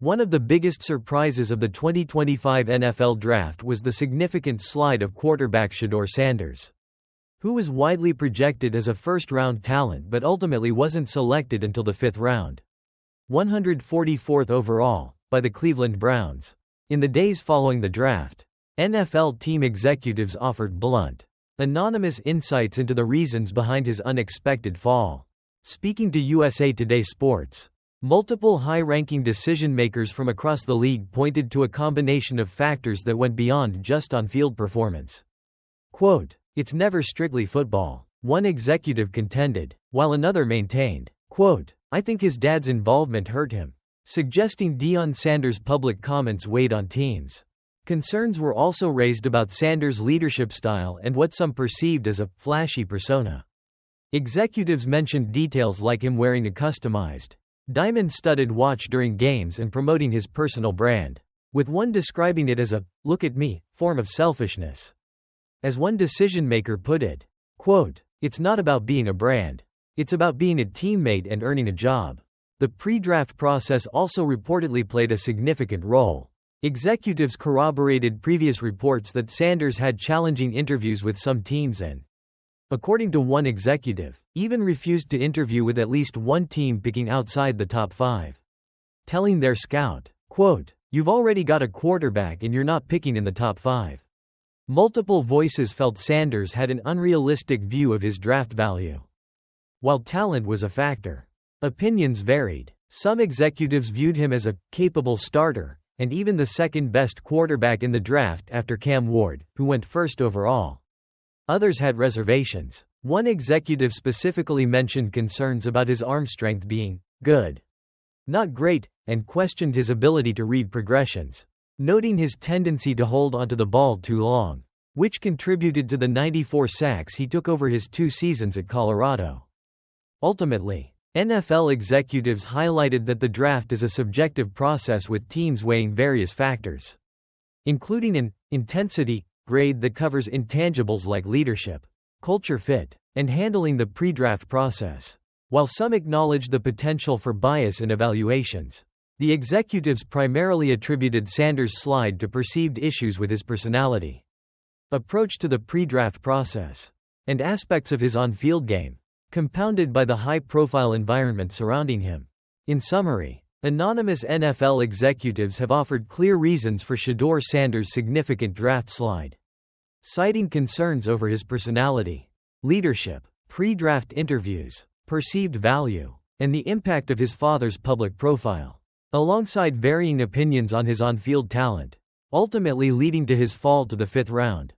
One of the biggest surprises of the 2025 NFL Draft was the significant slide of quarterback Shedeur Sanders, who was widely projected as a first-round talent but ultimately wasn't selected until the 5th round, 144th overall, by the Cleveland Browns. In the days following the draft, NFL team executives offered blunt, anonymous insights into the reasons behind his unexpected fall. Speaking to USA Today Sports, multiple high-ranking decision-makers from across the league pointed to a combination of factors that went beyond just on-field performance. Quote, "It's never strictly football," one executive contended, while another maintained, quote, "I think his dad's involvement hurt him," suggesting Deion Sanders' public comments weighed on teams. Concerns were also raised about Sanders' leadership style and what some perceived as a flashy persona. Executives mentioned details like him wearing a customized, diamond-studded watch during games and promoting his personal brand, with one describing it as a "look at me" form of selfishness. As one decision-maker put it, quote, "It's not about being a brand. It's about being a teammate and earning a job." The pre-draft process also reportedly played a significant role. Executives corroborated previous reports that Sanders had challenging interviews with some teams and, according to one executive, even refused to interview with at least one team picking outside the top 5, telling their scout, quote, "You've already got a quarterback and you're not picking in the top 5. Multiple voices felt Sanders had an unrealistic view of his draft value. While talent was a factor, opinions varied. Some executives viewed him as a capable starter, and even the second-best quarterback in the draft after Cam Ward, who went first overall. Others had reservations. One executive specifically mentioned concerns about his arm strength being good, not great, and questioned his ability to read progressions, noting his tendency to hold onto the ball too long, which contributed to the 94 sacks he took over his 2 seasons at Colorado. Ultimately, NFL executives highlighted that the draft is a subjective process with teams weighing various factors, including an intensity grade that covers intangibles like leadership, culture fit, and handling the pre-draft process. While some acknowledged the potential for bias in evaluations, the executives primarily attributed Sanders' slide to perceived issues with his personality, approach to the pre-draft process, and aspects of his on-field game, compounded by the high-profile environment surrounding him. In summary, anonymous NFL executives have offered clear reasons for Shedeur Sanders' significant draft slide, citing concerns over his personality, leadership, pre-draft interviews, perceived value, and the impact of his father's public profile, alongside varying opinions on his on-field talent, ultimately leading to his fall to the 5th round.